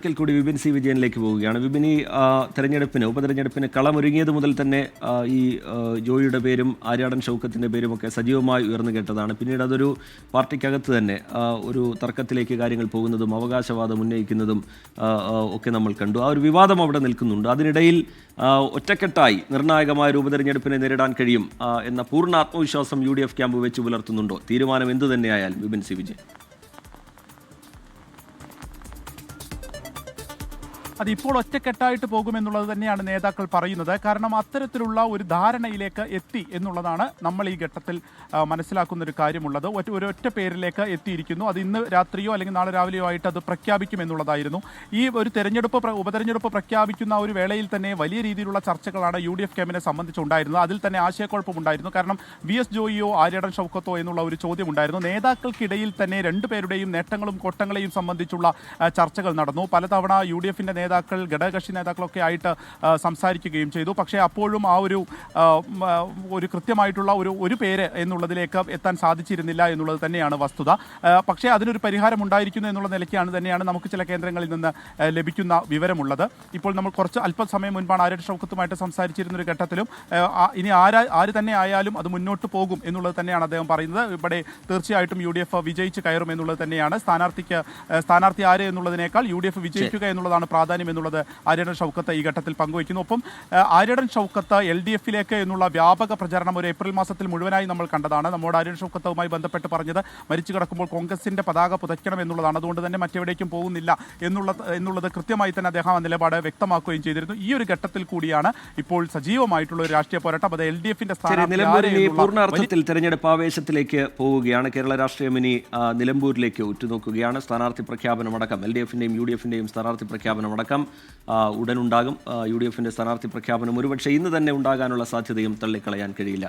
ഒരിക്കൽ കൂടി വിപിൻ സി വിജയനിലേക്ക് പോവുകയാണ്. വിപിൻ, ഈ ഉപതെരഞ്ഞെടുപ്പിന് കളമൊരുങ്ങിയത് മുതൽ തന്നെ ഈ ജോയിയുടെ പേരും ആര്യാടൻ ഷൗക്കത്തിൻ്റെ പേരുമൊക്കെ സജീവമായി ഉയർന്നു കേട്ടതാണ്. പിന്നീട് അതൊരു പാർട്ടിക്കകത്ത് തന്നെ ഒരു തർക്കത്തിലേക്ക് കാര്യങ്ങൾ പോകുന്നതും അവകാശവാദം ഉന്നയിക്കുന്നതും ഒക്കെ നമ്മൾ കണ്ടു. ആ ഒരു വിവാദം അവിടെ നിൽക്കുന്നുണ്ട്. അതിനിടയിൽ ഒറ്റക്കെട്ടായി നിർണായകമായ ഒരു ഉപതെരഞ്ഞെടുപ്പിനെ നേരിടാൻ കഴിയും എന്ന പൂർണ്ണ ആത്മവിശ്വാസം UDF ക്യാമ്പ് വെച്ച് പുലർത്തുന്നുണ്ടോ? തീരുമാനം എന്തു തന്നെയായാൽ വിപിൻ സി വിജയൻ. അതിപ്പോൾ ഒറ്റക്കെട്ടായിട്ട് പോകുമെന്നുള്ളത് തന്നെയാണ് നേതാക്കൾ പറയുന്നത്. കാരണം അത്തരത്തിലുള്ള ഒരു ധാരണയിലേക്ക് എത്തി എന്നുള്ളതാണ് നമ്മൾ ഈ ഘട്ടത്തിൽ മനസ്സിലാക്കുന്ന ഒരു കാര്യമുള്ളത്. ഒരൊറ്റ പേരിലേക്ക് എത്തിയിരിക്കുന്നു. അത് ഇന്ന് രാത്രിയോ അല്ലെങ്കിൽ നാളെ രാവിലെയോ ആയിട്ട് അത് പ്രഖ്യാപിക്കുമെന്നുള്ളതായിരുന്നു. ഈ ഒരു ഉപതെരഞ്ഞെടുപ്പ് പ്രഖ്യാപിക്കുന്ന ഒരു വേളയിൽ തന്നെ വലിയ രീതിയിലുള്ള ചർച്ചകളാണ് UDF ക്യാമ്പിനെ സംബന്ധിച്ചുണ്ടായിരുന്നത്. അതിൽ തന്നെ ആശയക്കുഴപ്പമുണ്ടായിരുന്നു. കാരണം VS ജോയിയോ ആര്യാടൻ ഷൗക്കത്തോ എന്നുള്ള ഒരു ചോദ്യമുണ്ടായിരുന്നു. നേതാക്കൾക്കിടയിൽ തന്നെ രണ്ടുപേരുടെയും നേട്ടങ്ങളും കോട്ടങ്ങളെയും സംബന്ധിച്ചുള്ള ചർച്ചകൾ നടന്നു. പലതവണ UDFന്റെ നേതാക്കൾ, ഘടകകക്ഷി നേതാക്കളൊക്കെ ആയിട്ട് സംസാരിക്കുകയും ചെയ്തു. പക്ഷേ അപ്പോഴും ആ ഒരു കൃത്യമായിട്ടുള്ള ഒരു പേര് എന്നുള്ളതിലേക്ക് എത്താൻ സാധിച്ചിരുന്നില്ല എന്നുള്ളത് തന്നെയാണ് വസ്തുത. പക്ഷേ അതിനൊരു പരിഹാരം ഉണ്ടായിരിക്കുന്നു എന്നുള്ള നിലയ്ക്കാണ് നമുക്ക് ചില കേന്ദ്രങ്ങളിൽ നിന്ന് ലഭിക്കുന്ന വിവരമുള്ളത്. ഇപ്പോൾ നമ്മൾ അല്പസമയം മുൻപാണ് ആര്യാടൻ ഷൗക്കത്തുമായിട്ട് സംസാരിച്ചിരുന്ന ഒരു ഘട്ടത്തിലും ഇനി ആര് തന്നെ ആയാലും അത് മുന്നോട്ട് പോകും എന്നുള്ളത് തന്നെയാണ് അദ്ദേഹം പറയുന്നത്. ഇവിടെ തീർച്ചയായിട്ടും UDF വിജയിച്ച് കയറും എന്നുള്ളത് തന്നെയാണ്. സ്ഥാനാർത്ഥി ആര് എന്നുള്ളതിനേക്കാൾ UDF വിജയിക്കുക എന്നുള്ളതാണ് പ്രാധാന്യം എന്നുള്ളത് ആര്യാടൻ ഷൗക്കത്ത് ഈ ഘട്ടത്തിൽ പങ്കുവയ്ക്കുന്നു. ഒപ്പം ആര്യാടൻ ഷൗക്കത്ത് LDFിലേക്ക് എന്നുള്ള വ്യാപക പ്രചരണം ഒരു ഏപ്രിൽ മാസത്തിൽ മുഴുവനായി നമ്മൾ കണ്ടതാണ്. നമ്മുടെ ആര്യാടൻ ഷൗക്കത്തുമായി ബന്ധപ്പെട്ട് പറഞ്ഞത് മരിച്ചു കിടക്കുമ്പോൾ കോൺഗ്രസിന്റെ പതാക പുതയ്ക്കണം എന്നുള്ളതാണ്. അതുകൊണ്ട് തന്നെ മറ്റെവിടേക്കും പോകുന്നില്ല എന്നുള്ളത് കൃത്യമായി തന്നെ അദ്ദേഹം ആ നിലപാട് വ്യക്തമാക്കുകയും ചെയ്തിരുന്നു. ഈ ഒരു ഘട്ടത്തിൽ കൂടിയാണ് ഇപ്പോൾ സജീവമായിട്ടുള്ള ഒരു രാഷ്ട്രീയ പോരാട്ടം. അത് LDFിന്റെ പൂർണ്ണ അർത്ഥത്തിൽ തെരഞ്ഞെടുപ്പ് ആവേശത്തിലേക്ക് പോവുകയാണ്. കേരള രാഷ്ട്രീയം ഇനി നിലമ്പൂരിലേക്ക് ഉറ്റുനോക്കുകയാണ്. സ്ഥാനാർത്ഥി പ്രഖ്യാപനമടക്കം LDFിന്റെയും UDFിന്റെയും സ്ഥാനാർത്ഥി പ്രഖ്യാപനമടക്കം ഉടനുണ്ടാകും. UDFിന്റെ സ്ഥാനാർത്ഥി പ്രഖ്യാപനം ഒരുപക്ഷെ ഇന്ന് തന്നെ ഉണ്ടാകാനുള്ള സാധ്യതയും തള്ളിക്കളയാൻ കഴിയില്ല.